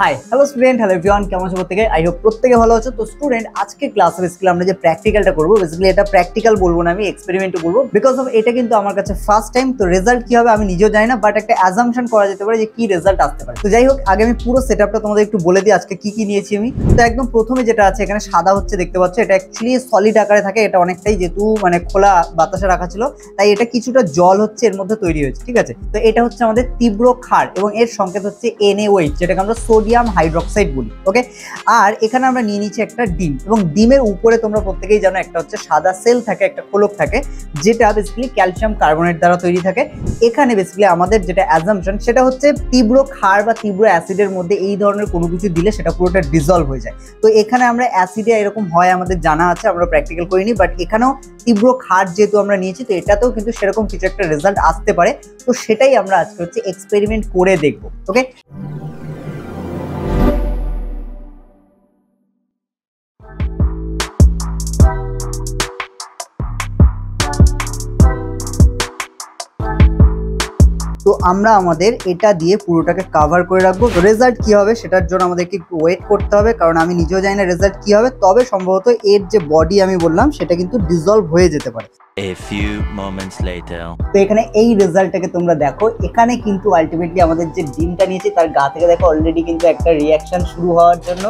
Hi hello student, hello everyone, কেমন আছো প্রত্যেকে? আই হোপ প্রত্যেকে ভালো আছো। তো স্টুডেন্ট, আজকে ক্লাসে বেসিক্যালি আমরা যে প্র্যাকটিক্যালটা করবো, বেসিক্যালি এটা প্র্যাকটিক্যাল বলবো না, আমি এক্সপেরিমেন্ট বলবো, বিকজ অফ এটা কিন্তু আমার কাছে ফার্স্ট টাইম। তো রেজাল্ট কি হবে আমি নিজেও জানি না, বাট একটা অ্যাজাম্পশন করা যেতে পারে যে কি রেজাল্ট আসতে পারে। তো যাই হোক, আগে আমি পুরো সেটআপটা তোমাদের একটু বলে দিই আজকে কি কি নিয়েছি আমি। তো একদম প্রথমে যেটা আছে এখানে সাদা হচ্ছে, দেখতে পাচ্ছ, এটা অ্যাকচুয়ালি সলিড আকারে থাকে। এটা অনেকটাই যেহেতু মানে খোলা বাতাসে রাখা ছিল, তাই এটা কিছুটা জল হচ্ছে এর মধ্যে তৈরি হয়েছে, ঠিক আছে। তো এটা হচ্ছে আমাদের তীব্র ক্ষার এবং এর সংকেত হচ্ছে NaOH, যেটাকে আমরা সোডিয়াম হাইড্রোক্সাইড বলি। ওকে, আর এখানে আমরা নিয়ে নিচ্ছি একটা ডিম, এবং ডিমের উপরে তোমরা প্রত্যেকেই জানো একটা হচ্ছে সাদা সেল থাকে, একটা খোলক থাকে, যেটা বেসিক্যালি ক্যালসিয়াম কার্বনেট দ্বারা তৈরি থাকে। এখানে বেসিক্যালি আমাদের যেটা অ্যাজাম্পশন সেটা হচ্ছে তীব্র ক্ষার বা তীব্র অ্যাসিডের মধ্যে এই ধরনের কোনো কিছু দিলে সেটা পুরোটা ডিজলভ হয়ে যায়। তো এখানে আমরা অ্যাসিডে এরকম হয় আমাদের জানা আছে, আমরা প্র্যাকটিক্যাল করিনি, বাট এখানেও তীব্র ক্ষার যেহেতু আমরা নিয়েছি, তো এটাতেও কিন্তু সেরকম কিছু একটা রেজাল্ট আসতে পারে। তো সেটাই আমরা আজকে হচ্ছে এক্সপেরিমেন্ট করে দেখবো। ওকে, তো আমরা আমাদের এটা দিয়ে পুরোটাকে কভার করে রাখবো। রেজাল্ট কি হবে সেটার জন্য আমাদেরকে একটু ওয়েট করতে হবে, কারণ আমি নিজেও জানি না রেজাল্ট কি হবে। তবে সম্ভবত এর যে বডি আমি বললাম সেটা কিন্তু ডিজলভ হয়ে যেতে পারে। A few moments later. তো এখানে এই রেজাল্টটাকে তোমরা দেখো, এখানে কিন্তু আলটিমেটলি আমাদের যে ডিমটা নিয়েছি তার গা থেকে দেখো অলরেডি কিন্তু একটা রিয়াকশন শুরু হওয়ার জন্য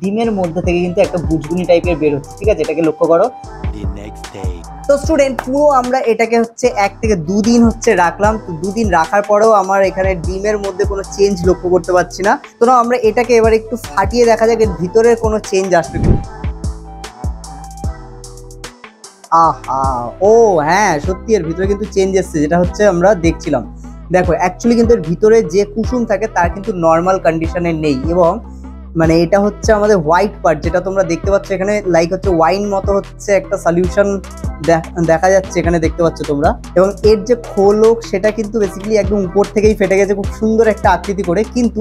ডিমের মধ্যে থেকে কিন্তু একটা বুজবুনি টাইপের বের হচ্ছে, ঠিক আছে, এটাকে লক্ষ্য করো। The next day. তো স্টুডেন্ট, পুরো আমরা এটাকে হচ্ছে 1 থেকে 2 দিন হচ্ছে রাখলাম। তো 2 দিন রাখার পরেও আমার এখানে ডিমের মধ্যে কোনো চেঞ্জ লক্ষ্য করতে পারছি না। তো না, আমরা এটাকে এবার একটু ফাটিয়ে দেখা যাক এর ভিতরের কোনো চেঞ্জ আসবে কিনা। আহা, ও হ্যাঁ, সত্যি এর ভিতরে কিন্তু চেঞ্জ এসছে, যেটা হচ্ছে আমরা দেখছিলাম। দেখো অ্যাকচুয়ালি কিন্তু এর ভিতরে যে কুসুম থাকে তার কিন্তু নর্মাল কন্ডিশনে নেই, এবং মানে এটা হচ্ছে আমাদের হোয়াইট পার্ট, যেটা তোমরা দেখতে পাচ্ছ এখানে লাইক হচ্ছে ওয়াইন মতো হচ্ছে একটা সলিউশন দেখা যাচ্ছে এখানে, দেখতে পাচ্ছ তোমরা। এবং এর যে খোলক সেটা কিন্তু বেসিক্যালি একদম উপর থেকেই ফেটে গেছে খুব সুন্দর একটা আকৃতি করে, কিন্তু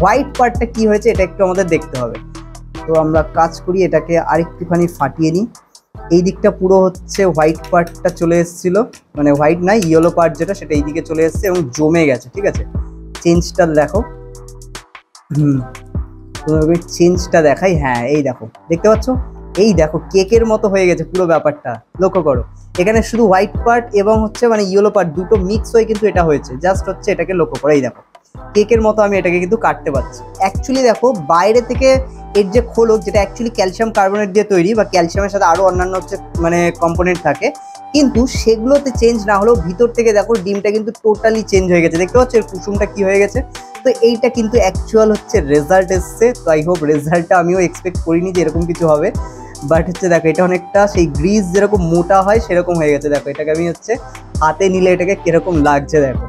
হোয়াইট পার্টটা কি হয়েছে এটা একটু আমাদের দেখতে হবে। তো আমরা কাজ করি, এটাকে আরেকটুখানি ফাটিয়ে নিই। এই দিকটা পুরো হচ্ছে হোয়াইট পার্টটা চলে এসেছিল, মানে হোয়াইট না, ইয়েলো পার্ট যেটা, সেটা এই দিকে চলে এসেছে এবং জমে গেছে, ঠিক আছে। চেঞ্জটা দেখো, তোমাকে চেঞ্জটা দেখাই। হ্যাঁ, এই দেখো, দেখতে পাচ্ছ, এই দেখো কেকের মতো হয়ে গেছে পুরো ব্যাপারটা, লক্ষ্য করো। এখানে শুধু হোয়াইট পার্ট এবং হচ্ছে মানে ইয়েলো পার্ট দুটো মিক্স হয়ে কিন্তু এটা হয়েছে, জাস্ট হচ্ছে এটাকে লক্ষ্য করো। এই দেখো কেকের মতো আমি এটাকে কিন্তু কাটতে পারছি। অ্যাকচুয়ালি দেখো বাইরে থেকে এর যে খোলক, যেটা অ্যাকচুয়ালি ক্যালসিয়াম কার্বনেট দিয়ে তৈরি, বা ক্যালসিয়ামের সাথে আরো অন্যান্য হচ্ছে মানে কম্পোনেন্ট থাকে, কিন্তু সেগুলোতে চেঞ্জ না হলেও ভিতর থেকে দেখো ডিমটা কিন্তু টোটালি চেঞ্জ হয়ে গেছে। দেখতে পাচ্ছ এর কুসুমটা কি হয়ে গেছে। তো এইটা কিন্তু অ্যাকচুয়াল হচ্ছে রেজাল্ট এসছে। তো আই হোপ রেজাল্টটা আমিও এক্সপেক্ট করিনি যে এরকম কিছু হবে, বাট হচ্ছে দেখো এটা অনেকটা সেই গ্রিজ যেরকম মোটা হয় সেরকম হয়ে গেছে। দেখো এটাকে আমি হচ্ছে হাতে নিলে এটাকে কিরকম লাগছে দেখো,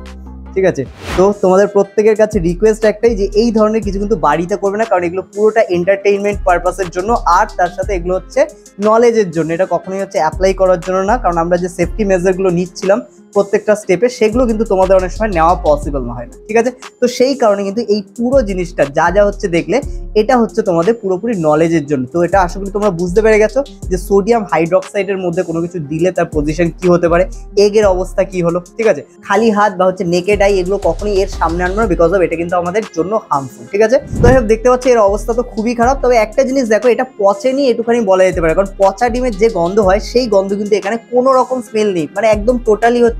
ঠিক আছে। তো তোমাদের প্রত্যেকের কাছে রিকোয়েস্ট একটাই, যে এই ধরনের কিছু কিন্তু বাড়িতে করবে না, কারণ এগুলো পুরোটা এন্টারটেইনমেন্ট পারপাসের জন্য, আর তার সাথে এগুলো হচ্ছে নলেজের জন্য। এটা কখনোই হচ্ছে অ্যাপ্লাই করার জন্য না, কারণ আমরা যে সেফটি মেজারগুলো নিচ্ছিলাম প্রত্যেকটা স্টেপে, সেগুলো কিন্তু তোমাদের অনেক সময় নেওয়া পসিবল না হয় না, ঠিক আছে। তো সেই কারণে কিন্তু এই পুরো জিনিসটা যা যা হচ্ছে দেখলে, এটা হচ্ছে তোমাদের পুরোপুরি নলেজের জন্য। তো এটা আশা করি তোমরা বুঝতে পেরে গেছো যে সোডিয়াম হাইড্রোক্সাইডের মধ্যে কোনো কিছু দিলে তার পজিশন কি হতে পারে, এগের অবস্থা কি হলো, ঠিক আছে। খালি হাত বা হচ্ছে নেকেড আই এগুলো কখনোই এর সামনে আনবো না, বিকজ অফ এটা কিন্তু আমাদের জন্য হার্মফুল, ঠিক আছে। তো দেখতে পাচ্ছি এর অবস্থা তো খুবই খারাপ। তবে একটা জিনিস দেখো, এটা পচেনি এটুখানি বলা যেতে পারে, কারণ পচা ডিমের যে গন্ধ হয় সেই গন্ধ কিন্তু এখানে কোনো রকম স্মেল নেই, মানে একদম টোটালি হচ্ছে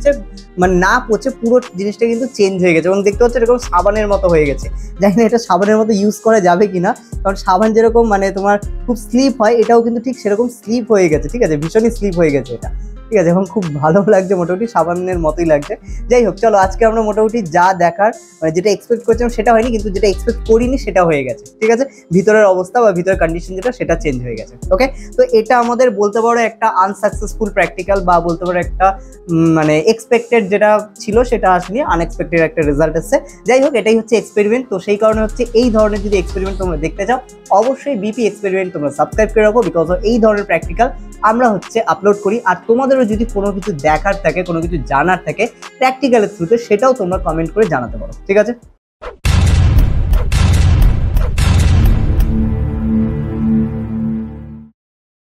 মানে না পচে পুরো জিনিসটা কিন্তু চেঞ্জ হয়ে গেছে। এবং দেখতে পাচ্ছ এরকম সাবানের মতো হয়ে গেছে। জানি না এটা সাবানের মতো ইউজ করা যাবে কিনা, কারণ সাবান যেরকম মানে তোমার খুব স্লিপ হয়, এটাও কিন্তু ঠিক সেরকম স্লিপ হয়ে গেছে, ঠিক আছে, ভীষণই স্লিপ হয়ে গেছে এটা, ঠিক আছে। এখন খুব ভালো লাগছে, মোটামুটি সাবানের মতোই লাগছে। যাই হোক, চলো আজকে আমরা মোটামুটি যা দেখার মানে যেটা এক্সপেক্ট করছিলাম সেটা হয়নি, কিন্তু যেটা এক্সপেক্ট করিনি সেটা হয়ে গেছে, ঠিক আছে। ভিতরের অবস্থা বা ভিতরের কন্ডিশন যেটা, সেটা চেঞ্জ হয়ে গেছে। ওকে, তো এটা আমাদের বলতে পারো একটা আনসাকসেসফুল প্র্যাকটিক্যাল, বা বলতে পারো একটা মানে এক্সপেক্টেড যেটা ছিল সেটা আসলে আনএক্সপেক্টেড একটা রেজাল্ট এসছে। যাই হোক, এটাই হচ্ছে এক্সপেরিমেন্ট। তো সেই কারণে হচ্ছে এই ধরনের যদি এক্সপেরিমেন্ট তোমরা দেখতে চাও, অবশ্যই বিপি এক্সপেরিমেন্ট তোমরা সাবস্ক্রাইব করে রাখো, বিকজ এই ধরনের প্র্যাকটিক্যাল আমরা হচ্ছে আপলোড করি। আর তোমাদেরও যদি কোনো কিছু দেখার থাকে, কোনো কিছু জানার থাকে প্র্যাকটিক্যালের থ্রুতে, সেটাও তোমরা কমেন্ট করে জানাতে পারো, ঠিক আছে।